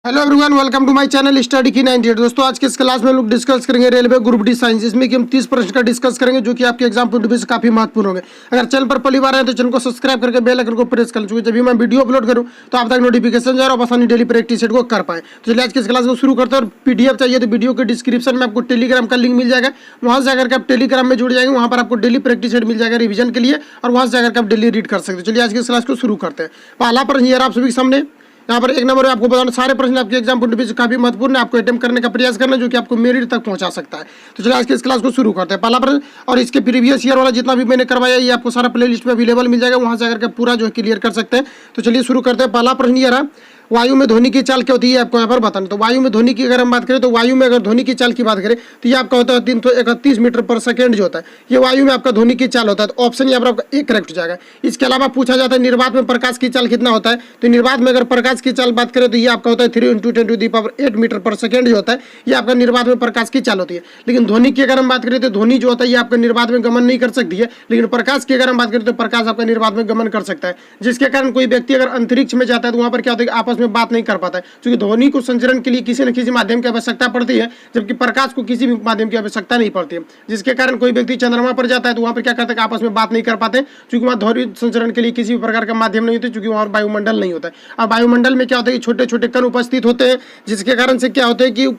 Hello everyone, welcome to my channel study की 98। दोस्तों, आज के इस क्लास में हम लोग डिस्कस करेंगे रेलवे ग्रुप डी साइंस, इसमें कि हम 30 प्रश्न का डिस्कस करेंगे जो कि आपके एग्जाम पॉइंट ऑफ व्यू से काफी महत्वपूर्ण होंगे। अगर चैनल पर पहली बार है तो चैनल को सब्सक्राइब करके बेल आइकन को प्रेस कर लीजिए, जब भी मैं वीडियो अपलोड करूं तो आप तक नोटिफिकेशन जाए और आसानी डेली प्रैक्टिस सेट को कर पाए। तो चलिए आज के इस क्लास को शुरू करते हैं। और पीडीएफ चाहिए तो वीडियो के डिस्क्रिप्शन में आपको टेलीग्राम का लिंक मिल जाएगा, वहां से जाकर आप टेलीग्राम में जुड़ जाएंगे, वहां पर आपको डेली प्रैक्टिस सेट मिल जाएगा रिविजन के लिए, और वहां से जाकर आप डेली रीड कर सकते हैं। चलिए आज के इस क्लास को शुरू करते हैं। पहला प्रश्न ये आप सभी के सामने, यहाँ पर एक नंबर आपको बताना, सारे प्रश्न आपके एग्जाम पॉइंट ऑफ व्यू से काफी महत्वपूर्ण है, आपको अटेम्प्ट करने का प्रयास करना जो कि आपको मेरिट तक पहुंचा सकता है। तो चलिए आज के इस क्लास को शुरू करते हैं। पहला प्रश्न, और इसके प्रीवियस ईयर वाला जितना भी मैंने करवाया ये आपको सारा प्लेलिस्ट में अवेलेबल मिल जाएगा, वहां से आकर के पूरा जो है क्लियर कर सकते हैं। तो चलिए शुरू करते हैं। पहला प्रश्न ये रहा, वायु में ध्वनि की चाल क्या होती है आपको यहाँ पर बताना। तो वायु में ध्वनि की अगर हम बात करें तो वायु में अगर ध्वनि की चाल की बात करें तो ये आपका होता है 331 मीटर पर सेकेंड जो होता है, ये वायु में आपका ध्वनि की चाल होता है। तो ऑप्शन यहाँ पर आपका एक करेक्ट हो जाएगा। इसके अलावा पूछा जाता है निर्वात में प्रकाश की चाल कितना होता है। तो निर्वात में अगर प्रकाश की चाल बात करें तो ये आपका होता है 3 × 10⁸ मीटर पर सेकेंड जो होता है, ये आपका निर्वात में प्रकाश की चाल होती है। लेकिन ध्वनि की अगर हम बात करें तो ध्वनि जो होता है ये आपका निर्वात में गमन नहीं कर सकती है, लेकिन प्रकाश की अगर हम बात करें तो प्रकाश आपका निर्वात में गमन कर सकता है, जिसके कारण कोई व्यक्ति अगर अंतरिक्ष में जाता है तो वहां पर क्या होता है कि आपस में बात नहीं कर पाता है, क्योंकि ध्वनि को संचरण के लिए किसी न किसी माध्यम की आवश्यकता पड़ती है, जबकि प्रकाश को किसी भी माध्यम की आवश्यकता नहीं पड़ती है, जिसके कारण कोई व्यक्ति चंद्रमा पर जाता है तो वहां पर क्या करता है कि आपस में बात नहीं कर पाते, क्योंकि वहां ध्वनि संचरण के लिए किसी भी प्रकार का माध्यम नहीं होता, क्योंकि वहां वायुमंडल नहीं होता है। और वायुमंडल में क्या होता है कि छोटे छोटे कण उपस्थित होते हैं, जिसके कारण से क्या होता है कि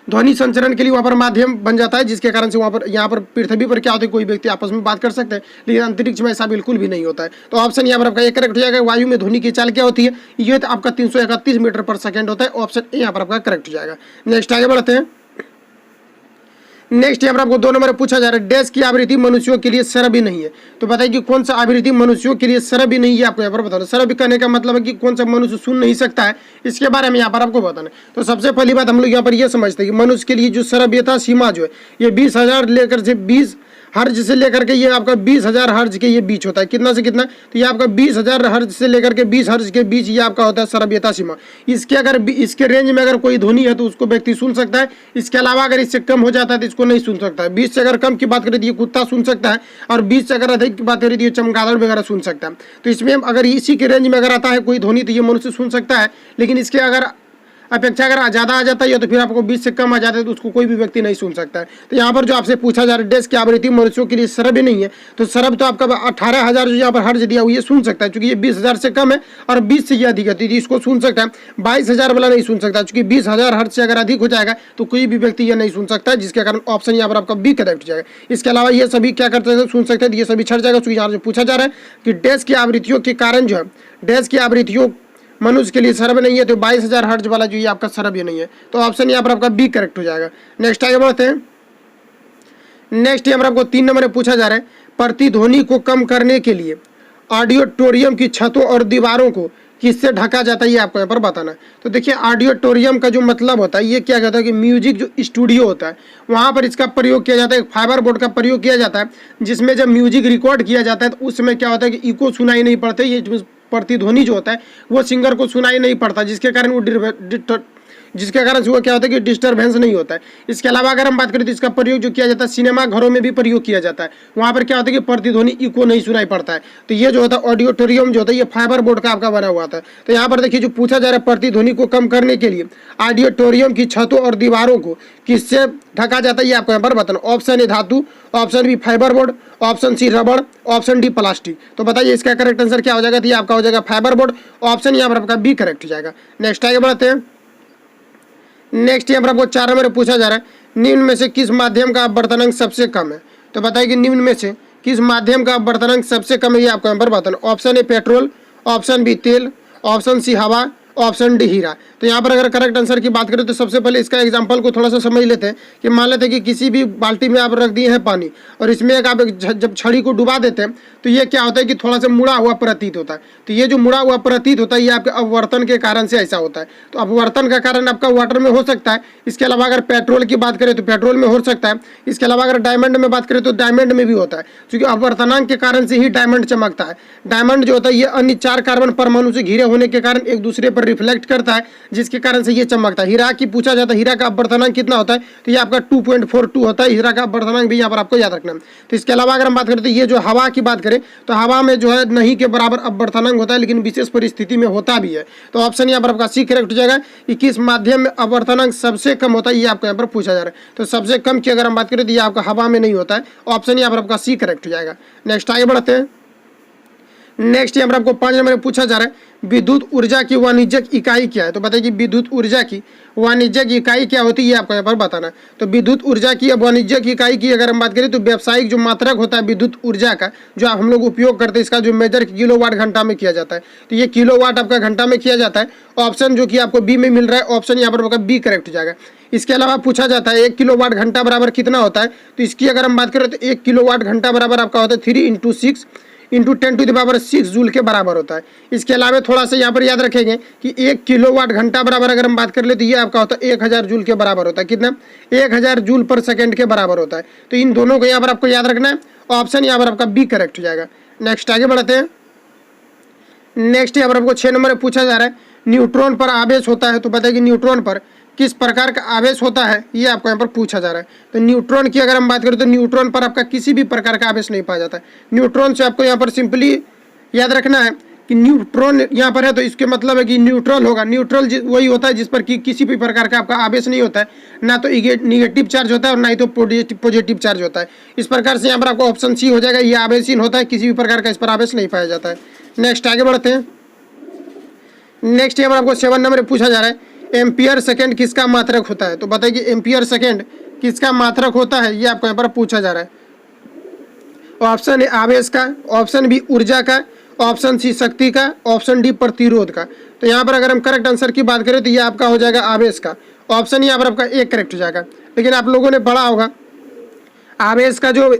ध्वनि संचरण के लिए वहां पर माध्यम बन जाता है, जिसके कारण से वहां पर यहाँ पर पृथ्वी पर क्या होता है कोई व्यक्ति आपस में बात कर सकते हैं, लेकिन अंतरिक्ष में ऐसा बिल्कुल भी नहीं होता है। तो ऑप्शन यहाँ पर आपका एक करेक्ट हो जाएगा। वायु में ध्वनि की चाल क्या होती है, ये तो आपका 331 मीटर पर सेकेंड होता है। ऑप्शन ए यहाँ पर आपका करेक्ट हो जाएगा। नेक्स्ट आगे बढ़ते हैं। नेक्स्ट यहाँ पर आपको 2 नंबर पूछा जा रहा है, डैश की आवृत्ति मनुष्यों के लिए सरभी नहीं है। तो बताइए कि कौन सा आवृत्ति मनुष्यों के लिए सरभी नहीं है, आपको यहाँ पर बताना। सरभी कहने का मतलब है कि कौन सा मनुष्य सुन नहीं सकता है, इसके बारे में यहाँ पर आपको बताना। तो सबसे पहली बात हम लोग यहाँ पर यह समझते हैं कि मनुष्य के लिए जो श्रव्यता सीमा जो है ये 20,000 लेकर से 20 हर्ज से लेकर के ये आपका 20,000 हर्ज के ये बीच होता है। कितना से कितना, तो ये आपका 20,000 हर्ज से लेकर के 20 हर्ज के बीच ये आपका होता है श्रव्यता सीमा। इसके अगर इसके रेंज में अगर कोई ध्वनि है तो उसको व्यक्ति सुन सकता है, इसके अलावा अगर इससे कम हो जाता है तो इसको नहीं सुन सकता है। 20 से अगर कम की बात करें तो ये कुत्ता सुन सकता है, और 20 से अगर अधिक की बात करें तो ये चमगादड़ वगैरह सुन सकता है। तो इसमें अगर इसी के रेंज में अगर आता है कोई ध्वनि तो ये मनुष्य सुन सकता है, लेकिन इसके अगर अपेक्षा अगर ज़्यादा आ जाता है तो फिर आपको 20 से कम आ जाता है तो उसको कोई भी व्यक्ति नहीं सुन सकता है। तो यहाँ पर जो आपसे पूछा जा रहा है डैश की आवृत्ति मनुष्यों के लिए सरभ नहीं है, तो सरभ तो आपका 18,000 जो यहाँ पर हर्ज दिया हुआ ये सुन सकता है, क्योंकि ये 20,000 से कम है और 20 से ये अधिक है तो इसको सुन सकता है। 22,000 वाला नहीं सुन सकता, क्योंकि 20,000 हर्ज से अगर अधिक हो जाएगा तो कोई भी व्यक्ति ये नहीं सुन सकता है, जिसके कारण ऑप्शन यहाँ पर आपका बी करेक्ट हो जाएगा। इसके अलावा ये सभी क्या करते हैं सुन सकते हैं, ये सभी छट जाएगा, क्योंकि यहाँ से पूछा जा रहा है कि डैश की आवृत्तियों के कारण जो है डैश की आवृत्तियों मनुष्य के लिए सरभ नहीं है, तो 22,000 हर्ज वाला जो ये आपका सरभ नहीं है, तो ऑप्शन यहाँ पर आपका बी करेक्ट हो जाएगा। नेक्स्ट आगे बढ़ते हैं। नेक्स्ट यहाँ पर आपको 3 नंबर में पूछा जा रहा है, प्रतिध्वनि को कम करने के लिए ऑडिटोरियम की छतों और दीवारों को किससे ढका जाता है, ये आपको यहाँ पर बताना है। तो देखिए ऑडिटोरियम का जो मतलब होता है ये क्या कहता है कि म्यूजिक जो स्टूडियो होता है वहाँ पर इसका प्रयोग किया जाता है, फाइबर बोर्ड का प्रयोग किया जाता है, जिसमें जब म्यूजिक रिकॉर्ड किया जाता है तो उस समय क्या होता है कि इको सुनाई नहीं पड़ता, ये प्रतिध्वनि जो होता है वो सिंगर को सुनाई नहीं पड़ता, जिसके कारण से वो क्या होता है कि डिस्टर्बेंस नहीं होता है। इसके अलावा अगर हम बात करें तो इसका प्रयोग जो किया जाता है सिनेमा घरों में भी प्रयोग किया जाता है, वहाँ पर क्या होता है कि प्रतिध्वनि इको नहीं सुनाई पड़ता है। तो ये जो होता है ऑडिटोरियम जो होता है ये फाइबर बोर्ड का आपका बना हुआ था। तो यहाँ पर देखिए जो पूछा जा रहा है प्रतिध्वनि को कम करने के लिए ऑडिटोरियम की छतों और दीवारों को किससे ढका जाता है, ये आपको यहाँ पर बताना। ऑप्शन ए धातु, option B fibre board, option C रबड़, ऑप्शन डी प्लास्टिक। तो बताइए इसका करेक्ट आंसर क्या हो जाएगा, तो ये आपका हो जाएगा फाइबर बोर्ड। ऑप्शन यहाँ पर आपका बी करेक्ट हो जाएगा। नेक्स्ट आगे बढ़ते हैं। नेक्स्ट यहाँ पर आपको 4 नंबर पूछा जा रहा है, निम्न में से किस माध्यम का अपवर्तनांक सबसे कम है। तो बताइए कि निम्न में से किस माध्यम का अपवर्तनांक सबसे कम है, ये आपको यहाँ पर बताना। Option A petrol, option B तेल, ऑप्शन सी हवा, ऑप्शन डी हीरा। तो यहाँ पर अगर करेक्ट आंसर की बात करें तो सबसे पहले इसका एग्जांपल को थोड़ा सा समझ लेते हैं कि मान लेते हैं कि किसी भी बाल्टी में आप रख दिए हैं पानी, और इसमें एक आप जब छड़ी को डुबा देते हैं तो ये क्या होता है कि थोड़ा सा मुड़ा हुआ प्रतीत होता है। तो ये जो मुड़ा हुआ प्रतीत होता है ये आपके अपवर्तन के कारण से ऐसा होता है। तो अपवर्तन का कारण आपका वाटर में हो सकता है। इसके अलावा अगर पेट्रोल की बात करें तो पेट्रोल में हो सकता है। इसके अलावा अगर डायमंड में बात करें तो डायमंड में भी होता है, क्योंकि अपवर्तनांक के कारण से ही डायमंड चमकता है। डायमंड जो होता है ये अन्य 4 कार्बन परमाणु से घिरे होने के कारण एक दूसरे पर ऊपर रिफ्लेक्ट करता है, जिसके कारण से ये चमकता है। हीरा की पूछा जाता है, हीरा का अपवर्तनांक कितना होता है, तो ये आपका 2.42 होता है। हीरा का अपवर्तनांक भी यहाँ पर आपको याद रखना है। तो इसके अलावा अगर हम बात करें तो ये जो हवा की बात करें तो हवा में जो है नहीं के बराबर अपवर्तनांक होता है, लेकिन विशेष परिस्थिति में होता भी है। तो ऑप्शन यहाँ पर आपका सी करेक्ट हो जाएगा कि किस माध्यम में अपवर्तनांक सबसे कम होता है, ये आपको यहाँ पर पूछा जा रहा है। तो सबसे कम की अगर हम बात करें तो ये आपका हवा में नहीं होता है। ऑप्शन यहाँ पर आपका सी करेक्ट हो जाएगा। नेक्स्ट आगे बढ़ते हैं। नेक्स्ट यहाँ पर आपको 5 नंबर में पूछा जा रहा है विद्युत ऊर्जा की वाणिज्यिक इकाई क्या है। तो बताइए कि विद्युत ऊर्जा की वाणिज्यिक इकाई क्या होती है, ये आपको यहाँ पर बताना है। तो विद्युत ऊर्जा की वाणिज्यिक इकाई की अगर हम बात करें तो व्यावसायिक जो मात्रक होता है विद्युत ऊर्जा का, जो हम लोग उपयोग करते हैं, इसका जो मेजर किलोवाट घंटा में किया जाता है। तो ये किलोवाट आपका घंटा में किया जाता है। ऑप्शन जो कि आपको बी में मिल रहा है, ऑप्शन यहाँ पर आपका बी करेक्ट हो जाएगा। इसके अलावा पूछा जाता है 1 किलोवाट घंटा बराबर कितना होता है। तो इसकी अगर हम बात करें तो 1 किलोवाट घंटा बराबर आपका होता है 3 × 6 × 10⁻6 जूल के बराबर होता है। इसके अलावा थोड़ा सा यहाँ पर याद रखेंगे कि 1 किलोवाट घंटा बराबर अगर हम बात कर ले तो ये आपका होता है 1000 जूल के बराबर होता है। कितना? 1000 जूल पर सेकंड के बराबर होता है। तो इन दोनों को यहाँ पर आपको याद रखना है। ऑप्शन यहाँ पर आपका बी करेक्ट हो जाएगा। नेक्स्ट आगे बढ़ते हैं। नेक्स्ट यहाँ पर आपको 6 नंबर में पूछा जा रहा है न्यूट्रॉन पर आवेश होता है। तो बताइए कि न्यूट्रॉन पर किस प्रकार का आवेश होता है, ये आपको यहाँ पर पूछा जा रहा है। तो न्यूट्रॉन की अगर हम बात करें तो न्यूट्रॉन पर आपका किसी भी प्रकार का आवेश नहीं पाया जाता है। न्यूट्रॉन से आपको यहाँ पर सिंपली याद रखना है कि न्यूट्रॉन यहाँ पर है तो इसके मतलब है कि न्यूट्रल होगा। न्यूट्रल वही होता है जिस पर कि किसी भी प्रकार का आपका आवेश नहीं होता है, ना तो निगेटिव चार्ज होता है और ना ही तो पॉजिटिव चार्ज होता है। इस प्रकार से यहाँ पर आपको ऑप्शन सी हो जाएगा, ये आवेशहीन होता है, किसी भी प्रकार का इस पर आवेश नहीं पाया जाता है। नेक्स्ट आगे बढ़ते हैं। नेक्स्ट यहाँ पर आपको 7 नंबर में पूछा जा रहा है एम्पियर सेकेंड किसका मात्रक होता है। तो बताइए कि एम्पियर सेकेंड किसका मात्रक होता है, ये आपको यहाँ पर पूछा जा रहा है। ऑप्शन ए आवेश का, ऑप्शन बी ऊर्जा का, ऑप्शन सी शक्ति का, ऑप्शन डी प्रतिरोध का। तो यहाँ पर अगर हम करेक्ट आंसर की बात करें तो ये आपका हो जाएगा आवेश का। ऑप्शन यहाँ पर आपका एक करेक्ट हो जाएगा। लेकिन आप लोगों ने पढ़ा होगा आवेश का जो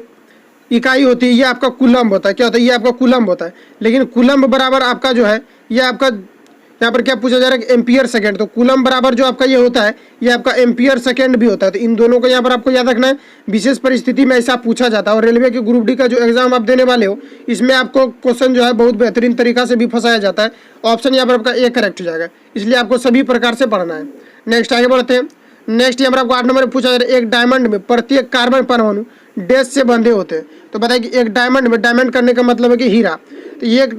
इकाई होती है ये आपका कूलम्ब होता है। क्या होता है? ये आपका कूलम्ब होता है। लेकिन कूलम्ब बराबर आपका जो है ये आपका यहाँ पर क्या पूछा जा रहा है एम्पियर सेकेंड। तो कूलम बराबर जो आपका ये होता है ये आपका एम्पियर सेकेंड भी होता है। तो इन दोनों को यहाँ पर आपको याद रखना है। विशेष परिस्थिति में ऐसा पूछा जाता है और रेलवे के ग्रुप डी का जो एग्जाम आप देने वाले हो इसमें आपको क्वेश्चन जो है बहुत बेहतरीन तरीका से भी फंसाया जाता है। ऑप्शन यहाँ पर आपका ए करेक्ट हो जाएगा, इसलिए आपको सभी प्रकार से पढ़ना है। नेक्स्ट आगे बढ़ते हैं। नेक्स्ट यहाँ पर आपको 8 नंबर में पूछा जा रहा है एक डायमंड में प्रत्येक कार्बन परमाणु डैश से बंधे होते हैं। तो बताइए कि एक डायमंड में, डायमंड करने का मतलब है कि हीरा, तो ये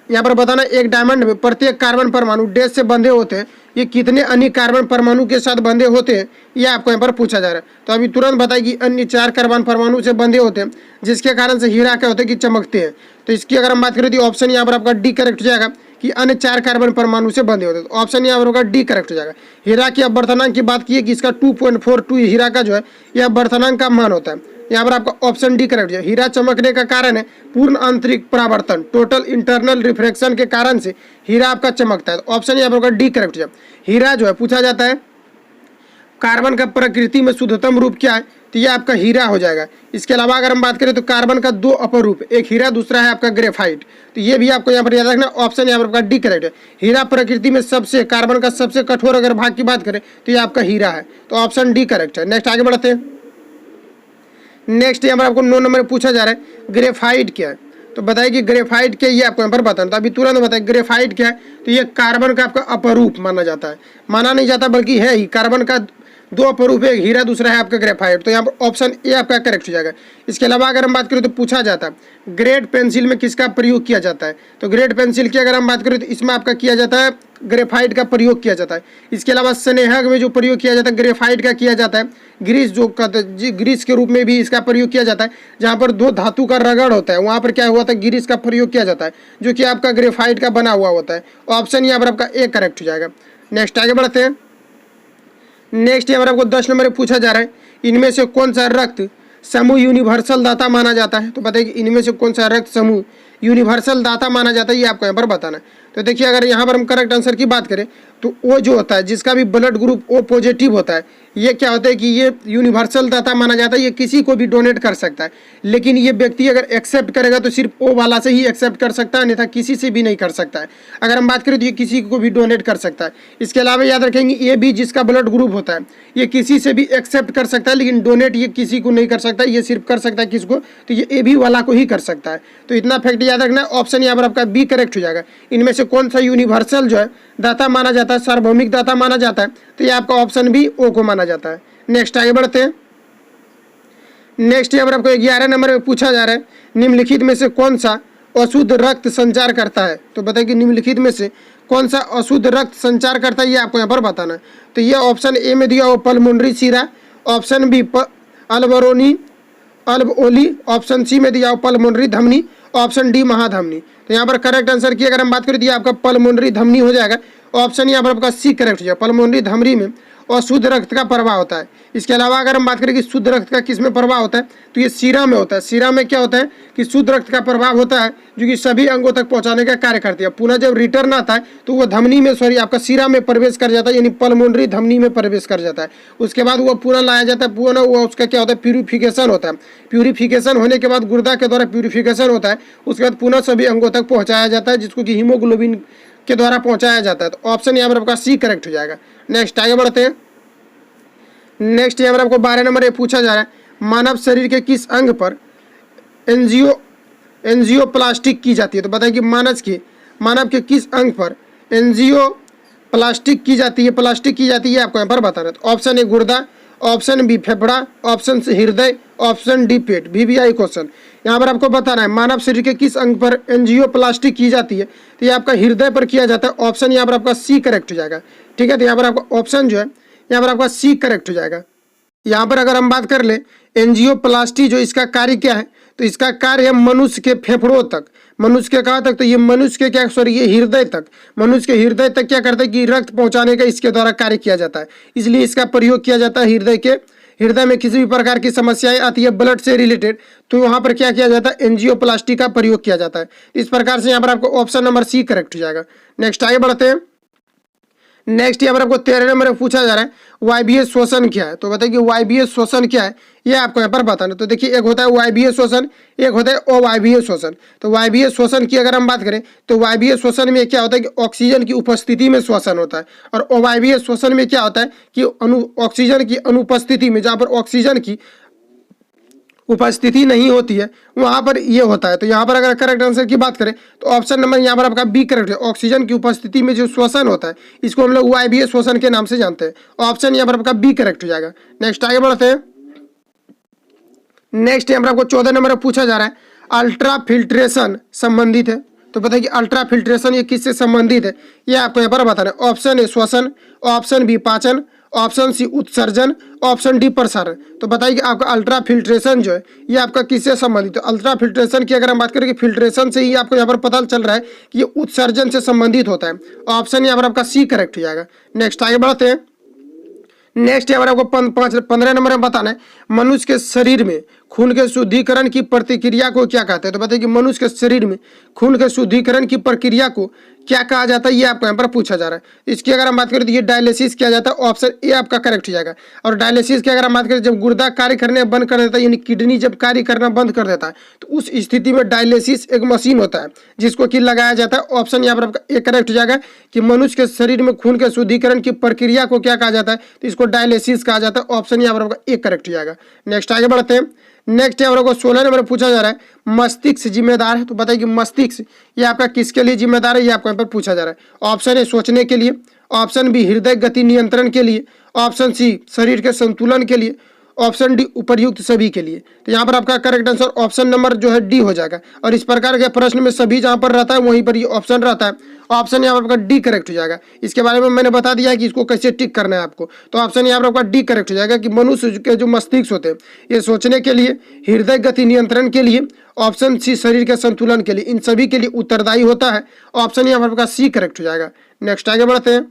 यहाँ पर बताना एक डायमंड में प्रत्येक कार्बन परमाणु डैश से बंधे होते हैं, ये कितने अन्य कार्बन परमाणु के साथ बंधे होते हैं, ये आपको यहाँ पर पूछा जा रहा है। तो अभी तुरंत बताइए कि अन्य 4 कार्बन परमाणु से बंधे होते हैं, जिसके कारण से हीरा क्या होते हैं कि चमकते हैं। तो इसकी अगर हम बात करें तो ऑप्शन यहाँ पर आपका डी करेक्ट हो जाएगा कि अन्य 4 कार्बन परमाणु से बंधे होते हैं। तो ऑप्शन यहाँ पर होगा डी करेक्ट हो जाएगा। हीरा की अपवर्तनांक की बात की है कि इसका 2.42 हीरा का जो है यह अपवर्तनांक का मान होता है। यहाँ पर आपका ऑप्शन डी करेक्ट है। हीरा चमकने का कारण है पूर्ण आंतरिक परावर्तन, टोटल इंटरनल रिफ्लेक्शन के कारण से हीरा आपका चमकता है। तो ऑप्शन यहाँ पर डी करेक्ट है। हीरा जो है पूछा जाता है कार्बन का प्रकृति में शुद्धतम रूप क्या है, तो ये आपका हीरा हो जाएगा। इसके अलावा अगर हम बात करें तो कार्बन का 2 अपर रूप, एक हीरा दूसरा है आपका ग्रेफाइट। तो ये भी आपको यहाँ पर याद रखना। ऑप्शन यहाँ पर आपका डी करेक्ट है। हीरा प्रकृति में सबसे, कार्बन का सबसे कठोर अगर भाग की बात करें तो ये आपका हीरा है। तो ऑप्शन डी करेक्ट है। नेक्स्ट आगे बढ़ते हैं। नेक्स्ट यहाँ पर आपको 9 नंबर में पूछा जा रहा है ग्रेफाइट क्या है। तो बताइए कि ग्रेफाइट क्या, ये आपको यहाँ पर बताना। तो अभी तुरंत बताइए ग्रेफाइट क्या है। तो ये कार्बन का आपका अपरूप माना जाता है, माना नहीं जाता बल्कि है ही। कार्बन का 2 अपरूप है, एक हीरा दूसरा है आपका ग्रेफाइट। तो यहाँ पर ऑप्शन ए आपका करेक्ट हो जाएगा। इसके अलावा अगर हम बात करें तो पूछा जाता है ग्रेड पेंसिल में किसका प्रयोग किया जाता है। तो ग्रेड पेंसिल की अगर हम बात करें तो इसमें आपका किया जाता है ग्रेफाइट का प्रयोग किया जाता है। इसके अलावा स्नेहक में जो प्रयोग किया जाता है ग्रेफाइट का किया जाता है। ग्रीस जो ग्रीस के रूप में भी इसका प्रयोग किया जाता है, जहाँ पर 2 धातु का रगड़ होता है वहाँ पर क्या हुआ था ग्रीस का प्रयोग किया जाता है, जो कि आपका ग्रेफाइट का बना हुआ होता है। ऑप्शन यहाँ पर आपका ए करेक्ट हो जाएगा। नेक्स्ट आगे बढ़ते हैं। नेक्स्ट यहाँ पर आपको 10 नंबर में पूछा जा रहा है इनमें से कौन सा रक्त समूह यूनिवर्सल दाता माना जाता है। तो बताइए इनमें से कौन सा रक्त समूह यूनिवर्सल दाता माना जाता है, ये आपको यहाँ पर बताना है। तो देखिए अगर यहाँ पर हम करेक्ट आंसर की बात करें तो ओ जो होता है जिसका भी ब्लड ग्रुप ओ पॉजिटिव होता है, ये क्या होता है कि ये यूनिवर्सल दाता माना जाता है। ये किसी को भी डोनेट कर सकता है, लेकिन ये व्यक्ति अगर एक्सेप्ट करेगा तो सिर्फ ओ वाला से ही एक्सेप्ट कर सकता है, अन्यथा किसी से भी नहीं कर सकता है। अगर हम बात करें तो ये किसी को भी डोनेट कर सकता है। इसके अलावा याद रखेंगे ये भी जिसका ब्लड ग्रुप होता है ये किसी से भी एक्सेप्ट कर सकता है, लेकिन डोनेट ये किसी को नहीं कर सकता, ये सिर्फ कर सकता है किसको, तो ये ए बी वाला को ही कर सकता है। तो इतना फैक्ट याद रखना है, ऑप्शन यहाँ पर आपका बी करेक्ट हो जाएगा। इनमें से कौन सा यूनिवर्सल जो है दाता माना जाता है, सार्वभौमिक दाता माना जाता है, तो ये आपका ऑप्शन बी ओ को माना जाता है। नेक्स्ट आगे बढ़ते हैं। नेक्स्ट यहाँ पर आपको 11 नंबर में पूछा जा रहा है, निम्नलिखित में से कौन सा अशुद्ध रक्त संचार करता है। तो बताइए कि निम्नलिखित में से कौन सा अशुद्ध रक्त संचार करता है, ये आपको यहाँ पर बताना है। तो ये ऑप्शन ए में दिया हुआ पल्मोनरी सीरा, ऑप्शन बी अल्बरोनी अल्बओली, ऑप्शन सी में दिया हुआ पल्मोनरी धमनी, ऑप्शन डी महाधमनी। तो यहाँ पर करेक्ट आंसर की अगर हम बात करें तो ये आपका पल्मोनरी धमनी हो जाएगा। ऑप्शन यहाँ पर आपका सी करेक्ट हो जाएगा। पल्मोनरी धमनी में और शुद्ध रक्त का प्रवाह होता है। इसके अलावा अगर हम बात करें कि शुद्ध रक्त का किस में प्रवाह होता है, तो ये सीरा में होता है। सीरा में क्या होता है कि शुद्ध रक्त का प्रभाव होता है जो कि सभी अंगों तक पहुंचाने का कार्य करती है। पुनः जब रिटर्न आता है तो वो धमनी में आपका सीरा में प्रवेश कर जाता है, यानी पल्मोनरी धमनी में प्रवेश कर जाता है। उसके बाद वो पुनः लाया जाता है, पुनः वो उसका क्या होता है, प्यूरिफिकेशन होता है। प्यूरिफिकेशन होने के बाद गुर्दा के द्वारा प्यूरिफिकेशन होता है, उसके बाद पुनः सभी अंगों तक पहुँचाया जाता है, जिसको कि हीमोग्लोबिन के द्वारा पहुँचाया जाता है। तो ऑप्शन यहाँ पर आपका सी करेक्ट हो जाएगा। नेक्स्ट आगे बढ़ते हैं। नेक्स्ट यहाँ पर आपको 12 नंबर ये पूछा जा रहा है, मानव शरीर के किस अंग पर एंजियोप्लास्टिक की जाती है। तो बताइए कि मानव के किस अंग पर एंजियोप्लास्टिक की जाती है, प्लास्टिक की जाती है, आपको यहाँ पर बताना है। तो ऑप्शन ए गुर्दा, ऑप्शन बी फेफड़ा, ऑप्शन सी हृदय, ऑप्शन डी पेट। VVI क्वेश्चन यहाँ पर आपको बताना है, मानव शरीर के किस अंग पर एंजियोप्लास्टिक की जाती है, तो ये आपका हृदय पर किया जाता है। ऑप्शन यहाँ पर आपका सी करेक्ट हो जाएगा। ठीक है, तो यहाँ पर आपका ऑप्शन जो है यहाँ पर आपका सी करेक्ट हो जाएगा। यहाँ पर अगर हम बात कर ले एंजियोप्लास्टी जो इसका कार्य क्या है, तो इसका कार्य है मनुष्य के फेफड़ों तक, मनुष्य के कहाँ तक, तो ये मनुष्य के क्या सॉरी ये हृदय तक, मनुष्य के हृदय तक क्या करता है कि रक्त पहुंचाने का इसके द्वारा कार्य किया जाता है। इसलिए इसका प्रयोग किया जाता है हृदय में किसी भी प्रकार की समस्याएं आती है ब्लड से रिलेटेड, तो वहाँ पर क्या किया जाता है, एंजियोप्लास्टी का प्रयोग किया जाता है। इस प्रकार से यहाँ पर आपको ऑप्शन नंबर सी करेक्ट हो जाएगा। नेक्स्ट आगे बढ़ते हैं। नेक्स्ट यहाँ पर आपको 13 नंबर में पूछा जा रहा है, YBS श्वसन क्या है। तो बताइए कि YBS श्वसन क्या है, ये आपको यहाँ पर बताना। तो देखिए एक होता है YBS श्वसन, एक होता है OYBS श्वसन। तो YBS श्वसन की अगर हम बात करें तो YBS श्वसन में क्या होता है कि ऑक्सीजन की उपस्थिति में श्वसन होता है, और OYBS श्वसन में क्या होता है कि ऑक्सीजन की अनुपस्थिति में, जहाँ पर ऑक्सीजन की उपस्थिति नहीं होती है वहां पर ये होता है। तो यहाँ पर अगर करेक्ट आंसर की बात करें तो ऑप्शन नंबर यहाँ पर आपका बी करेक्ट है। ऑक्सीजन की उपस्थिति में जो श्वसन होता है इसको हम लोग YBS श्वसन के नाम से जानते हैं। ऑप्शन यहाँ पर आपका बी करेक्ट हो जाएगा। नेक्स्ट आगे बढ़ते हैं। नेक्स्ट यहाँ पर आपको 14 नंबर में पूछा जा रहा है, अल्ट्रा फिल्ट्रेशन संबंधित है। तो बताइए कि अल्ट्रा फिल्ट्रेशन ये किससे संबंधित है, ये आपको यहाँ पर बताना है। ऑप्शन ए श्वसन, ऑप्शन बी पाचन, ऑप्शन सी उत्सर्जन, ऑप्शन डी प्रसारण। तो बताइए कि आपका अल्ट्रा फिल्ट्रेशन जो है ये आपका किससे संबंधित है। तो अल्ट्रा फिल्ट्रेशन की अगर हम बात करें कि फिल्ट्रेशन से ही आपको यहाँ पर पता चल रहा है कि ये उत्सर्जन से संबंधित होता है। ऑप्शन यहाँ पर आपका सी करेक्ट हो जाएगा। नेक्स्ट आगे बढ़ते हैं। नेक्स्ट यहाँ पर आपको 15 नंबर में बताना है, मनुष्य के शरीर में खून के शुद्धिकरण की प्रतिक्रिया को क्या कहते हैं। तो बताइए कि मनुष्य के शरीर में खून के शुद्धिकरण की प्रक्रिया को क्या कहा जाता है, ये आपको यहाँ पर पूछा जा रहा है। इसकी अगर हम बात करें तो ये डायलिसिस किया जाता है। ऑप्शन ए आपका करेक्ट हो जाएगा। और डायलिसिस की अगर हम बात करें जब गुर्दा कार्य करने बंद कर देता है, यानी किडनी जब कार्य करना बंद कर देता है, तो उस स्थिति में डायलिसिस एक मशीन होता है जिसको कि लगाया जाता है। ऑप्शन यहाँ पर आपका ए करेक्ट हो जाएगा कि मनुष्य के शरीर में खून के शुद्धिकरण की प्रक्रिया को क्या कहा जाता है, तो इसको डायलिसिस कहा जाता है। ऑप्शन यहाँ पर आपका ए करेक्ट हो जाएगा। नेक्स्ट आगे बढ़ते हैं। नेक्स्ट यहाँ पर 16 नंबर पूछा जा रहा है, मस्तिष्क जिम्मेदार है। तो बताइए कि मस्तिष्क ये आपका किसके लिए जिम्मेदार है, ये आपको यहाँ पर पूछा जा रहा है। ऑप्शन ए सोचने के लिए, ऑप्शन बी हृदय गति नियंत्रण के लिए, ऑप्शन सी शरीर के संतुलन के लिए, ऑप्शन डी उपर्युक्त सभी के लिए। तो यहाँ पर आपका करेक्ट आंसर ऑप्शन नंबर जो है डी हो जाएगा। और इस प्रकार के प्रश्न में सभी जहाँ पर रहता है वहीं पर ये ऑप्शन रहता है। ऑप्शन यहाँ पर आपका डी करेक्ट हो जाएगा। इसके बारे में मैंने बता दिया है कि इसको कैसे टिक करना है आपको। तो ऑप्शन यहाँ पर आपका डी करेक्ट हो जाएगा कि मनुष्य के जो मस्तिष्क होते हैं ये सोचने के लिए, हृदय गति नियंत्रण के लिए, ऑप्शन सी शरीर के संतुलन के लिए, इन सभी के लिए उत्तरदायी होता है। ऑप्शन यहाँ पर आपका सी करेक्ट हो जाएगा। नेक्स्ट आगे बढ़ते हैं।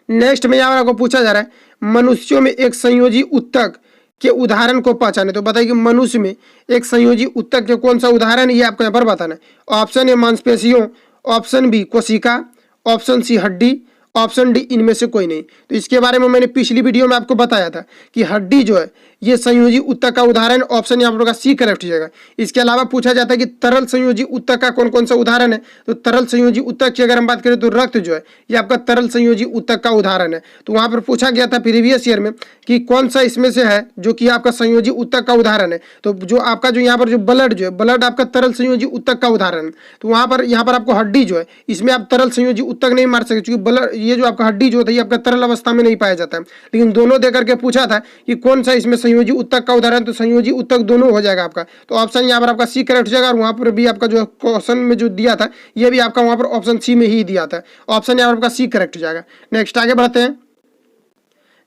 नेक्स्ट में यहाँ पर आपको पूछा जा रहा है, मनुष्यों में एक संयोजी उत्तक के उदाहरण को पहचाने। तो बताइए कि मनुष्य में एक संयोजी उत्तक के कौन सा उदाहरण, ये आपको यहाँ पर बताना है। ऑप्शन ए मांसपेशियों, ऑप्शन बी कोशिका, ऑप्शन सी हड्डी, ऑप्शन डी इनमें से कोई नहीं। तो इसके बारे में मैंने पिछली वीडियो में आपको बताया था कि हड्डी जो है ये संयोजी उत्तक का उदाहरण, ऑप्शन यहाँ पर होगा सी करेक्ट हो जाएगा। इसके अलावा पूछा जाता है कि तरल संयोजी उत्तक का कौन कौन सा उदाहरण है, तो तरल संयोजी उत्तक की अगर हम बात करें तो रक्त जो है ये आपका तरल संयोजी उत्तक का उदाहरण है। तो वहां पर पूछा गया था प्रीवियस ईयर में कि कौन सा इसमें से है जो कि आपका संयोजी उत्तक का उदाहरण है, तो जो आपका जो यहाँ पर जो ब्लड जो है, ब्लड आपका तरल संयोजी उत्तक का उदाहरण है। तो वहां पर यहाँ पर आपको हड्डी जो है इसमें आप तरल संयोजी उत्तक नहीं मार सकते, क्योंकि ब्लड ये जो आपका हड्डी जो होता है ये आपका तरल अवस्था में नहीं पाया जाता है। लेकिन दोनों देकर के पूछा था कि कौन सा इसमें संयोजी उत्तक का उदाहरण, तो संयोजी उत्तक दोनों हो जाएगा आपका। तो ऑप्शन यहाँ पर आपका सी करेक्ट हो जाएगा। और वहां पर भी आपका जो क्वेश्चन में जो दिया था ये भी आपका वहां पर ऑप्शन सी में ही दिया था, ऑप्शन यहाँ पर आपका सी करेक्ट हो जाएगा। नेक्स्ट आगे बढ़ते हैं।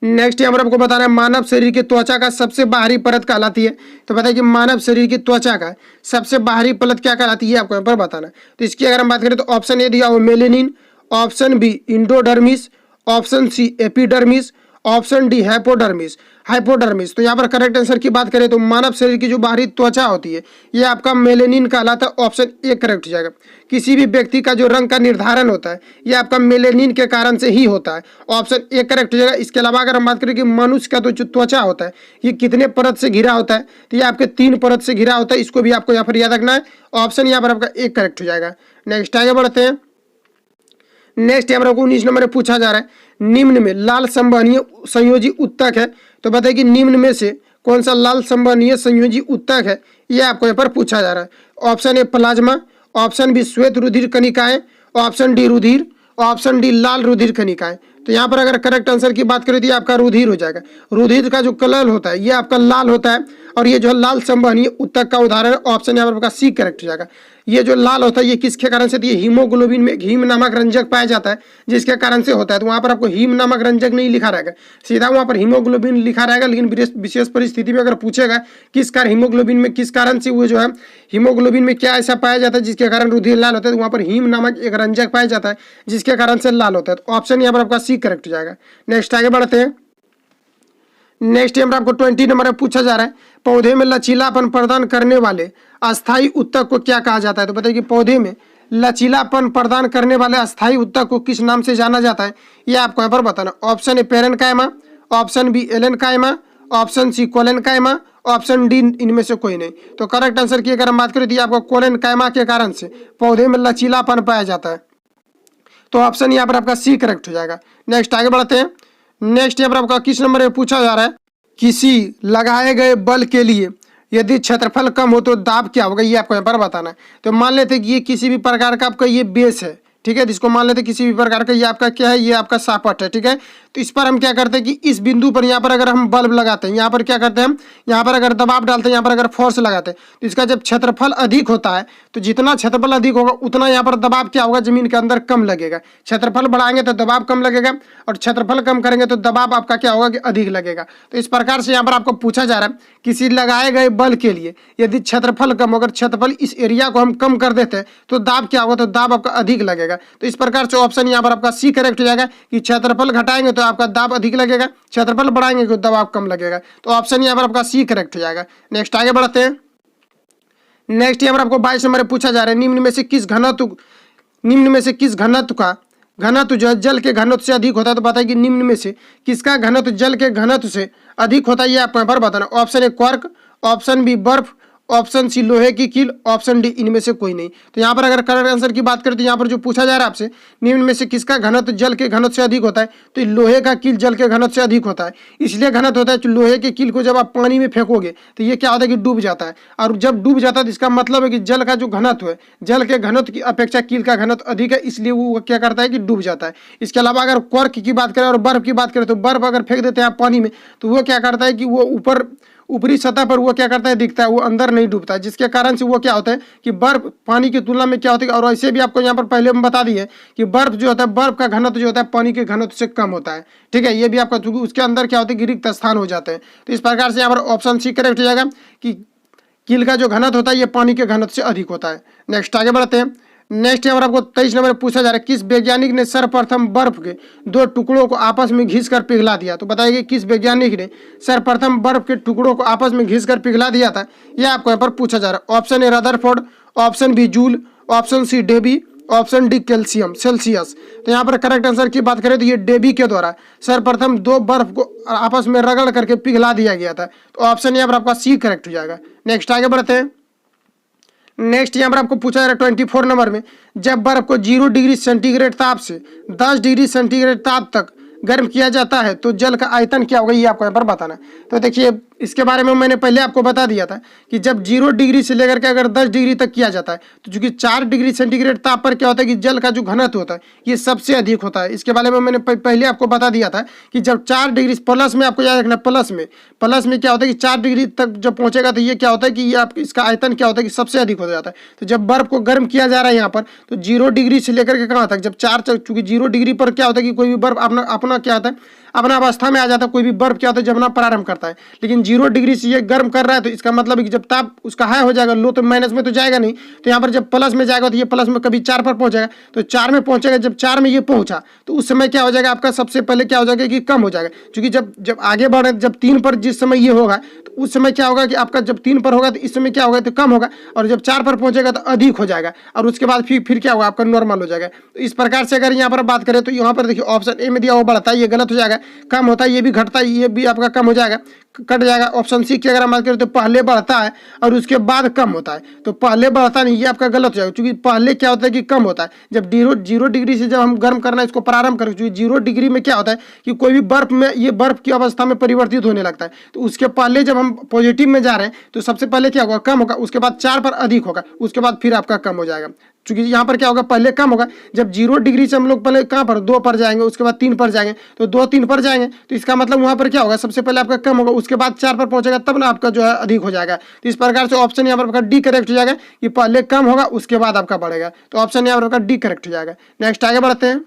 नेक्स्ट यहाँ पर आपको बताना है मानव शरीर की त्वचा का सबसे बाहरी परत कहलाती है। तो बताइए कि मानव शरीर की त्वचा का सबसे बाहरी परत क्या कहलाती है, आपको यहाँ पर बताना है। तो इसकी अगर हम बात करें तो ऑप्शन ए दिया हुआ melanin, option B endodermis, option C epidermis, option D hypodermis. Hypodermis तो यहाँ पर करेक्ट आंसर की बात करें तो मानव शरीर की जो बाहरी त्वचा होती है ये आपका मेलेनिन कहलाता है, ऑप्शन ए करेक्ट हो जाएगा। किसी भी व्यक्ति का जो रंग का निर्धारण होता है ये आपका मेलेनिन के कारण से ही होता है, ऑप्शन ए करेक्ट हो जाएगा। इसके अलावा अगर हम बात करें कि मनुष्य का तो जो त्वचा होता है ये कितने परत से घिरा होता है, तो ये आपके 3 परत से घिरा होता है, इसको भी आपको यहाँ पर याद रखना है, ऑप्शन यहाँ पर आपका ए करेक्ट हो जाएगा। नेक्स्ट आगे बढ़ते हैं। नेक्स्ट यहाँ पर आपको 19 नंबर में पूछा जा रहा है निम्न में लाल संवहनीय संयोजी उत्तक है। तो बताइए कि निम्न में से कौन सा लाल संवहनीय संयोजी उत्तक है, ये आपको यहाँ पर पूछा जा रहा है। Option A plasma, option B श्वेत रुधिर कणिकाएं, ऑप्शन डी रुधिर, ऑप्शन डी लाल रुधिर कणिकाएं। तो यहाँ पर अगर करेक्ट आंसर की बात करें तो ये आपका रुधिर हो जाएगा। रुधिर का जो कलर होता है ये आपका लाल होता है, और ये जो है लाल संवहनीय उत्तक का उदाहरण है, ऑप्शन यहाँ पर आपका सी करेक्ट हो जाएगा। ये जो लाल होता है ये किसके कारण से, ये हीमोग्लोबिन में हीम नामक रंजक पाया जाता है जिसके कारण से होता है। तो वहां पर आपको हीम नामक रंजक नहीं लिखा रहेगा, सीधा वहां पर हीमोग्लोबिन लिखा रहेगा। लेकिन विशेष परिस्थिति में अगर पूछेगा किस कारण हीमोग्लोबिन में किस कारण से वो जो है हीमोग्लोबिन में क्या ऐसा पाया जाता है जिसके कारण रुधिर लाल होता है, तो वहां पर हीम नामक एक रंजक पाया जाता है जिसके कारण से लाल होता है। तो ऑप्शन यहाँ पर आपका सी करेक्ट हो जाएगा। नेक्स्ट आगे बढ़ते हैं। नेक्स्ट यहाँ पर आपको 20 नंबर में पूछा जा रहा है पौधे में लचीलापन प्रदान करने वाले अस्थायी उत्तक को क्या कहा जाता है। तो बताइए कि पौधे में लचीलापन प्रदान करने वाले अस्थायी उत्तक को किस नाम से जाना जाता है, ये आपको यहाँ पर बताना। Option A parenchyma, option B aerenchyma, option C collenchyma, option D इनमें से कोई नहीं। तो करेक्ट आंसर की अगर हम बात करें तो आपको कोलेनकाइमा के कारण से पौधे में लचीलापन पाया जाता है, तो ऑप्शन यहाँ पर आपका सी करेक्ट हो जाएगा। नेक्स्ट आगे बढ़ते हैं। नेक्स्ट यहाँ पर आपका किस नंबर में पूछा जा रहा है किसी लगाए गए बल के लिए यदि क्षेत्रफल कम हो तो दाब क्या होगा, ये आपको यहाँ पर बताना है। तो मान लेते कि ये किसी भी प्रकार का आपका ये बेस है, ठीक है, जिसको मान लेते किसी भी प्रकार का ये आपका क्या है, ये आपका सापट है, ठीक है। तो इस पर हम क्या करते हैं कि इस बिंदु पर यहाँ पर अगर हम बल्ब लगाते हैं, यहाँ पर क्या करते हैं हम यहाँ पर अगर दबाव डालते हैं, यहाँ पर अगर फोर्स लगाते हैं, तो इसका जब क्षेत्रफल अधिक होता है तो जितना क्षेत्रफल अधिक होगा उतना यहाँ पर दबाव क्या होगा, जमीन के अंदर कम लगेगा। क्षेत्रफल बढ़ाएंगे तो दबाव कम लगेगा, और क्षेत्रफल कम करेंगे तो दबाव आपका क्या होगा कि अधिक लगेगा। तो इस प्रकार से यहाँ पर आपको पूछा जा रहा है किसी लगाए गए बल के लिए यदि क्षेत्रफल कम, अगर क्षेत्रफल इस एरिया को हम कम कर देते हैं तो दाब क्या होगा, तो दाब आपका अधिक लगेगा। तो इस प्रकार से ऑप्शन यहाँ पर आपका सी करेक्ट हो जाएगा कि क्षेत्रफल घटाएंगे तो आपका दाब अधिक लगेगा, क्षेत्रफल बढ़ाएंगे तो दबाव कम लगेगा। तो ऑप्शन यहाँ पर आपका सी करेक्ट हो जाएगा। नेक्स्ट आगे बढ़ते हैं। नेक्स्ट यहाँ पर आपको 22 नंबर पूछा जा रहा है निम्न में से किस घनत्व का घनत्व जो है जल के घनत्व से अधिक होता है। तो बताइए कि निम्न में से किसका घनत्व जल के घनत्व से अधिक होता है, ये आपको यहाँ पर बताना। Option A quark, option B बर्फ, ऑप्शन सी लोहे की कील, ऑप्शन डी इनमें से कोई नहीं। तो यहाँ पर अगर करेक्ट आंसर की बात करें तो यहाँ पर जो पूछा जा रहा है आपसे निम्न में से किसका घनत्व जल के घनत्व से अधिक होता है, तो लोहे का कील जल के घनत्व से अधिक होता है। इसलिए घनत्व होता है कि लोहे के कील को जब आप पानी में फेंकोगे तो ये क्या होता है कि डूब जाता है, और जब डूब जाता है तो इसका मतलब है कि जल का जो घनत्व है जल के घनत्व की अपेक्षा कील का घनत्व अधिक है, इसलिए वो क्या करता है कि डूब जाता है। इसके अलावा अगर क्वार्क की बात करें और बर्फ की बात करें तो बर्फ अगर फेंक देते हैं आप पानी में तो वो क्या करता है कि वो ऊपरी सतह पर वो क्या करता है दिखता है, वो अंदर नहीं डूबता है, जिसके कारण से वो क्या होता है कि बर्फ पानी की तुलना में क्या होता है। और ऐसे भी आपको यहाँ पर पहले हम बता दिए कि बर्फ जो होता है बर्फ का घनत्व जो होता है पानी के घनत्व से कम होता है, ठीक है। ये भी आपका चूंकि उसके अंदर क्या होता है कि रिक्त स्थान हो जाते हैं। तो इस प्रकार से यहाँ पर ऑप्शन सी करेक्ट हो जाएगा कि कील का जो घनत्व होता है ये पानी के घनत्व से अधिक होता है। नेक्स्ट आगे बढ़ते हैं। नेक्स्ट यहाँ पर आपको 23 नंबर पूछा जा रहा है किस वैज्ञानिक ने सर्वप्रथम बर्फ के 2 टुकड़ों को आपस में घिसकर पिघला दिया। तो बताइए किस वैज्ञानिक ने सर्वप्रथम बर्फ के टुकड़ों को आपस में घिसकर पिघला दिया था, यह आपको यहाँ पर पूछा जा रहा है। Option A Rutherford, option B Joule, option C Davy, option D calcium, Celsius. तो यहाँ पर करेक्ट आंसर की बात करें तो ये डेबी के द्वारा सर्वप्रथम दो बर्फ को आपस में रगड़ करके पिघला दिया गया था। तो ऑप्शन यहाँ पर आपका सी करेक्ट हो जाएगा। नेक्स्ट आगे बढ़ते हैं। नेक्स्ट यहाँ पर आपको पूछा जा रहा है 24 नंबर में, जब बर्फ को 0 डिग्री सेंटीग्रेड ताप से 10 डिग्री सेंटीग्रेड ताप तक गर्म किया जाता है तो जल का आयतन क्या होगा, ये आपको यहाँ पर बताना है। तो देखिए इसके बारे में मैंने पहले आपको बता दिया था कि जब 0 डिग्री से लेकर के अगर 10 डिग्री तक किया जाता है तो चूंकि 4 डिग्री सेंटीग्रेड ताप पर क्या होता है कि जल का जो घनत्व होता है ये सबसे अधिक होता है। इसके बारे में मैंने पहले आपको बता दिया था कि जब 4 डिग्री प्लस में, आपको याद रखना प्लस में क्या होता है कि 4 डिग्री तक जब पहुंचेगा तो ये क्या होता है कि ये आप इसका आयतन क्या होता है कि सबसे अधिक हो जाता है। तो जब बर्फ को गर्म किया जा रहा है यहाँ पर तो 0 डिग्री से लेकर के कहाँ तक, जब 4, चूंकि 0 डिग्री पर क्या होता है कि कोई भी बर्फ अपना क्या होता है, अपना अवस्था में आ जाता है। कोई भी बर्फ क्या होता है जमना प्रारंभ करता है, लेकिन 0 डिग्री से ये गर्म कर रहा है तो इसका मतलब है कि जब ताप उसका हाई हो जाएगा, लो तो माइनस में तो जाएगा नहीं। तो यहाँ पर जब प्लस में जाएगा तो ये प्लस में कभी 4 पर पहुंचेगा, तो 4 में पहुंचेगा। जब 4 में ये पहुंचा तो उस समय क्या हो जाएगा आपका, सबसे पहले क्या हो जाएगा कि कम हो जाएगा। क्योंकि जब आगे बढ़े, जब 3 पर जिस समय ये होगा तो उस समय क्या होगा कि आपका जब 3 पर होगा तो इस समय क्या होगा तो कम होगा, और जब 4 पर पहुंचेगा तो अधिक हो जाएगा, और उसके बाद फिर क्या होगा आपका नॉर्मल हो जाएगा। तो इस प्रकार से अगर यहाँ पर बात करें तो यहाँ पर देखिए ऑप्शन ए में दिया वो बढ़ता है, ये गलत हो जाएगा। कम होता है ये भी घटता है, ये भी आपका कम हो जाएगा, कट जाएगा। ऑप्शन सी की अगर हम बात करें तो पहले बढ़ता है और उसके बाद कम होता है, तो पहले बढ़ता नहीं, ये आपका गलत हो जाएगा। क्योंकि पहले क्या होता है कि कम होता है, जब 0 डिग्री से जब हम गर्म करना इसको प्रारंभ करें, क्योंकि 0 डिग्री में क्या होता है कि कोई भी बर्फ में ये बर्फ की अवस्था में परिवर्तित होने लगता है। तो उसके पहले जब हम पॉजिटिव में जा रहे हैं तो सबसे पहले क्या होगा, कम होगा, उसके बाद 4 पर अधिक होगा, उसके बाद फिर आपका कम हो जाएगा। क्योंकि यहाँ पर क्या होगा, पहले कम होगा। जब 0 डिग्री से हम लोग पहले कहाँ पर 2 पर जाएंगे, उसके बाद 3 पर जाएंगे, तो 2 3 पर जाएंगे तो इसका मतलब वहाँ पर क्या होगा, सबसे पहले आपका कम होगा, उसके बाद 4 पर पहुंचेगा, तब ना आपका जो है अधिक हो जाएगा। तो इस प्रकार से ऑप्शन यहाँ पर आपका डी करेक्ट हो जाएगा कि पहले कम होगा उसके बाद आपका बढ़ेगा। तो ऑप्शन यहाँ पर आपका डी करेक्ट हो जाएगा। नेक्स्ट आगे बढ़ते हैं।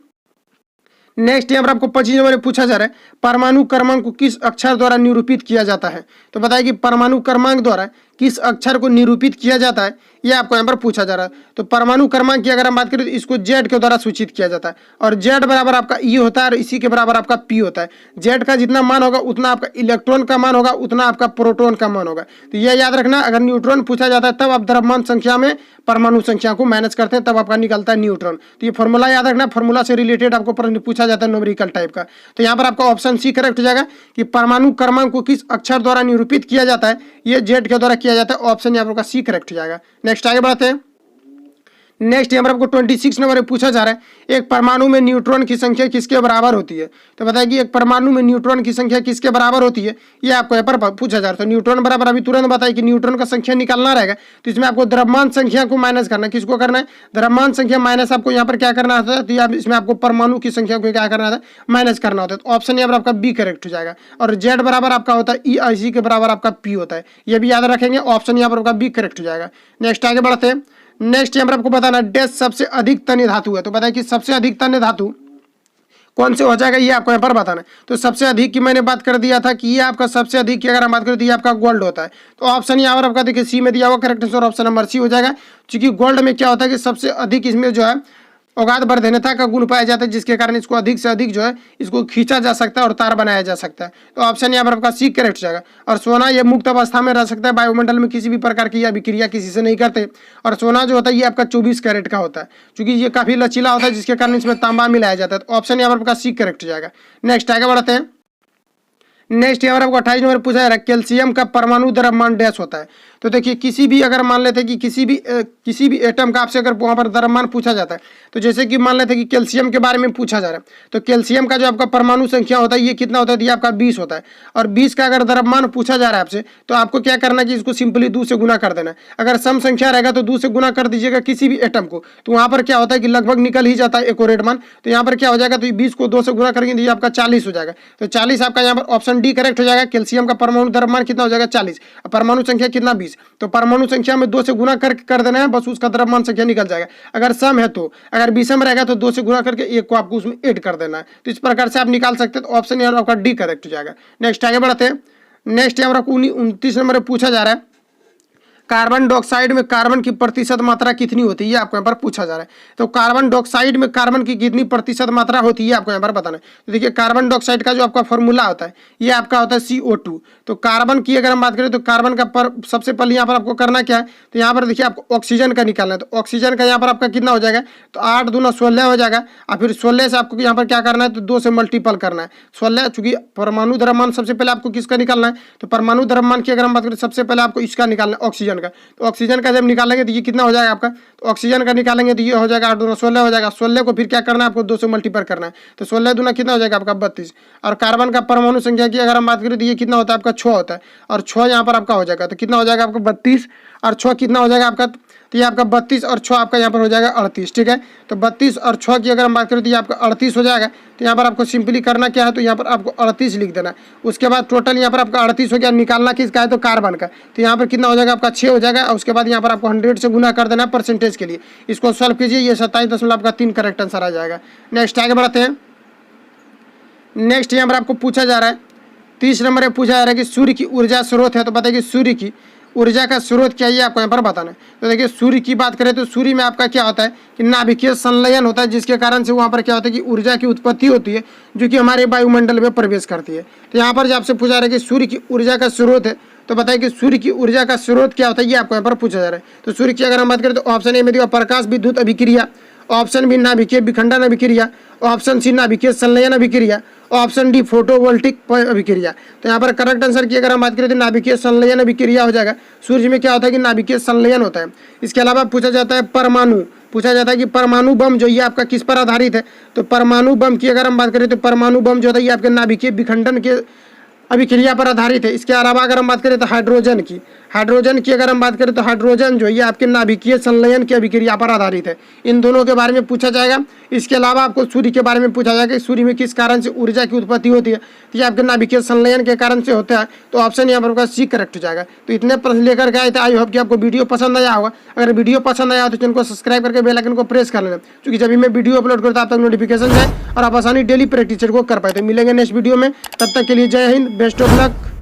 नेक्स्ट यहाँ पर आपको 25 नंबर में पूछा जा रहा है, परमाणु क्रमांक को किस अक्षर द्वारा निरूपित किया जाता है। तो बताइए कि परमाणु क्रमांक द्वारा किस अक्षर को निरूपित किया जाता है, ये आपको यहाँ पर पूछा जा रहा है। तो परमाणु क्रमांक की अगर हम बात करें तो इसको जेड के द्वारा सूचित किया जाता है, और जेड बराबर आपका ई होता है और इसी के बराबर आपका पी होता है। जेड का जितना मान होगा उतना आपका इलेक्ट्रॉन का मान होगा, उतना आपका प्रोटॉन का मान होगा। तो यह याद रखना, अगर न्यूट्रॉन पूछा जाता है तब आप द्रव्यमान संख्या में परमाणु संख्या को माइनस करते हैं, तब आपका निकलता है न्यूट्रॉन। तो ये फॉर्मूला याद रखना, फॉर्मूला से रिलेटेड आपको प्रश्न पूछा जाता है न्यूमेरिकल टाइप का। तो यहाँ पर आपका ऑप्शन सी करेक्ट हो जाएगा कि परमाणु क्रमांक को किस अक्षर द्वारा निरूपित किया जाता है, ये जेड के द्वारा किया जाता है। ऑप्शन यहाँ पर सी करेक्ट हो जाएगा। नेक्स्ट आगे बढ़ते हैं। नेक्स्ट यहाँ पर आपको 26 नंबर में पूछा जा रहा है, एक परमाणु में न्यूट्रॉन की संख्या किसके बराबर होती है। तो बताइए कि एक परमाणु में न्यूट्रॉन की संख्या किसके बराबर होती है, ये आपको यहाँ पर पूछा जा रहा है। तो न्यूट्रॉन बराबर अभी तुरंत बताइए कि न्यूट्रॉन का संख्या निकालना रहेगा, तो इसमें आपको द्रव्यमान संख्या को माइनस करना है। किसको करना है, द्रव्यमान संख्या माइनस आपको यहाँ पर क्या करना होता है, तो इसमें आपको परमाणु की संख्या को क्या करना होता है, माइनस करना होता है। तो ऑप्शन यहाँ पर आपका बी करेक्ट हो जाएगा। और जेड बराबर आपका होता है ई, इसी के बराबर आपका पी होता है, ये भी याद रखेंगे। ऑप्शन यहाँ पर आपका बी करेक्ट हो जाएगा। नेक्स्ट आगे बढ़ते हैं। नेक्स्ट यहाँ पर आपको बताना डैश सबसे अधिक तन्य धातु है। तो बताइए कि सबसे अधिक तन्य धातु कौन से हो जाएगा, ये आपको यहाँ पर बताना है। तो सबसे अधिक की मैंने बात कर दिया था कि ये आपका सबसे अधिक की अगर हम बात करें तो ये आपका गोल्ड होता है। तो ऑप्शन यहाँ पर आपका देखिए सी में दिया हुआ correct answer option number C हो जाएगा। क्योंकि गोल्ड में क्या होता है कि सबसे अधिक इसमें जो है औगात वर्धनता का गुण पाया जाता है, जिसके कारण इसको अधिक से अधिक जो है इसको खींचा जा सकता है और तार बनाया जा सकता है। तो ऑप्शन यहाँ पर आपका सी करेक्ट जाएगा। और सोना ये मुक्त अवस्था में रह सकता है, वायुमंडल में किसी भी प्रकार की अभिक्रिया किसी से नहीं करते। और सोना जो होता है ये आपका 24 कैरेट का होता है, क्योंकि ये काफी लचीला होता है, जिसके कारण इसमें तांबा मिलाया जाता है। तो ऑप्शन यहाँ पर आपका सी करेक्ट जाएगा। नेक्स्ट आगे बढ़ते हैं। नेक्स्ट यहाँ पर आपको 28 नंबर पूछा जा रहा है, कैल्शियम का परमाणु द्रव्यमान डैश होता है। तो देखिए किसी भी अगर मान लेते हैं कि किसी भी एटम का आपसे अगर वहाँ पर द्रव्यमान पूछा जाता है, तो जैसे कि मान लेते हैं कि कैल्शियम के बारे में पूछा जा रहा है, तो कैल्शियम का जो आपका परमाणु संख्या होता है ये कितना होता है, ये आपका 20 होता है। और 20 का अगर द्रव्यमान पूछा जा रहा है आपसे, तो आपको क्या करना है कि इसको सिंपली 2 से गुना कर देना है। अगर सम संख्या रहेगा तो 2 से गुना कर दीजिएगा किसी भी एटम को, तो वहाँ पर क्या होता है कि लगभग निकल ही जाता है एक्यूरेट मान। तो यहाँ पर क्या हो जाएगा, तो 20 को 2 से गुना करेंगे तो ये आपका 40 हो जाएगा। तो 40 आपका यहाँ पर ऑप्शन डी करेक्ट हो जाएगा। कैल्शियम का परमाणु द्रव्यमान कितना हो जाएगा, 40, परमाणु संख्या कितना 20। तो परमाणु संख्या में 2 से गुना कर देना है, बस उसका द्रव्यमान संख्या निकल जाएगा। अगर सम है तो, अगर विषम रहेगा तो 2 से गुना करके एक को आपको उसमें ऐड कर देना है। तो इस प्रकार से आप निकाल सकते हैं। तो ऑप्शन यहाँ आपका डी करेक्ट हो जाएगा। नेक्स्ट आगे बढ़ते हैं। नेक्स्ट यहाँ पर 29 नंबर में पूछा जा रहा है, कार्बन डाइऑक्साइड में कार्बन की प्रतिशत मात्रा कितनी होती है, ये आपको यहाँ पर पूछा जा रहा है। तो कार्बन डाइऑक्साइड में कार्बन की कितनी प्रतिशत मात्रा होती है आपको यहाँ पर बताना है। तो देखिए कार्बन डाइऑक्साइड का जो आपका फॉर्मूला होता है ये आपका होता है CO2। तो कार्बन की अगर हम बात करें तो कार्बन का सबसे पहले यहाँ पर आपको करना क्या है, तो यहाँ पर देखिए आपको ऑक्सीजन का निकालना है। तो ऑक्सीजन का यहाँ पर आपका कितना हो जाएगा, तो 8 दूना 16 हो जाएगा, और फिर 16 से आपको यहाँ पर क्या करना है, तो 2 से मल्टीपल करना है 16। चूंकि परमाणु द्रव्यमान सबसे पहले आपको किसका निकालना है, तो परमाणु द्रव्यमान की अगर हम बात करें सबसे पहले आपको इसका निकालना है, ऑक्सीजन का। तो ऑक्सीजन का जब निकालेंगे तो ये कितना हो जाएगा आपका, तो ऑक्सीजन का निकालेंगे तो ये हो जाएगा 8 दूना 16 हो जाएगा। 16 को फिर क्या करना है आपको 2 से मल्टीपल करना है, तो 16 दूना कितना हो जाएगा आपका 32। और कार्बन का परमाणु संख्या की अगर हम बात करें तो ये कितना होता है आपका 6 होता है, और 6 यहाँ पर आपका हो जाएगा, तो कितना हो जाएगा आपका 32 और 6 कितना हो जाएगा आपका, तो ये आपका 32 और 6 आपका यहाँ पर हो जाएगा 38। ठीक है, तो 32 और 6 की अगर हम बात करें तो ये आपका 38 हो जाएगा। तो यहाँ पर आपको सिंपली करना क्या है, तो यहाँ पर आपको 38 लिख देना है। उसके बाद टोटल यहाँ पर आपका 38 हो गया, निकालना किसका है, तो कार्बन का। तो यहाँ पर कितना हो जाएगा आपका 6 हो जाएगा, और उसके बाद यहाँ पर आपको 100 से गुना कर देना है परसेंटेज के लिए। इसको सॉल्व कीजिए, ये 27.3 करेक्ट आंसर आ जाएगा। नेक्स्ट आगे बढ़ते हैं। नेक्स्ट यहाँ पर आपको पूछा जा रहा है 30 नंबर में पूछा जा रहा है कि सूर्य की ऊर्जा स्रोत है, तो बताइए सूर्य की ऊर्जा का स्रोत क्या है, आपको यहाँ पर बताना है। तो देखिए सूर्य की बात करें तो सूर्य में आपका क्या होता है कि नाभिकीय संलयन होता है, जिसके कारण से वहाँ पर क्या होता है कि ऊर्जा की उत्पत्ति होती है जो कि हमारे वायुमंडल में प्रवेश करती है। तो यहाँ पर जो आपसे पूछा जा रहा है कि सूर्य की ऊर्जा का स्रोत है, तो बताइए कि सूर्य की ऊर्जा का स्रोत क्या होता है, ये आपको यहाँ पर पूछा जा रहा है। तो सूर्य की अगर हम बात करें तो ऑप्शन ए में दिया प्रकाश विद्युत अभिक्रिया, ऑप्शन बी नाभिकीय विखंडन अभिक्रिया, ऑप्शन सी नाभिकीय संलयन अभिक्रिया, ऑप्शन डी फोटोवोल्टिक अभिक्रिया। तो यहाँ पर करेक्ट आंसर की अगर हम बात करें तो नाभिकीय संलयन अभिक्रिया हो जाएगा। सूर्य में क्या होता है कि नाभिकीय संलयन होता है। इसके अलावा पूछा जाता है परमाणु, पूछा जाता है कि परमाणु बम जो ये आपका किस पर आधारित है, तो परमाणु बम की अगर हम बात करें तो परमाणु बम जो होता है ये आपके नाभिकीय विखंडन के अभिक्रिया पर आधारित है। इसके अलावा अगर हम बात करें तो हाइड्रोजन की अगर हम बात करें तो हाइड्रोजन जो ये आपके नाभिकीय संलयन की अभिक्रिया पर आधारित है। इन दोनों के बारे में पूछा जाएगा। इसके अलावा आपको सूर्य के बारे में पूछा जाएगा कि सूर्य में किस कारण से ऊर्जा की उत्पत्ति होती है, तो ये आपके नाभिकीय संलयन के कारण से होता है। तो ऑप्शन यहाँ पर आपका सी करेक्ट हो जाएगा। तो इतने प्रश्न लेकर के आए थे। आई होप कि आपको वीडियो पसंद आया होगा। अगर वीडियो पसंद आया तो चैनल को सब्सक्राइब करके बेल आइकन को प्रेस कर लेना, क्योंकि जब भी मैं वीडियो अपलोड करता हूं आप तक नोटिफिकेशन जाए और आप आसानी डेली प्रैक्टिस को कर पाए। तो मिलेंगे नेक्स्ट वीडियो में, तब तक के लिए जय हिंद, बेस्ट ऑफ लक।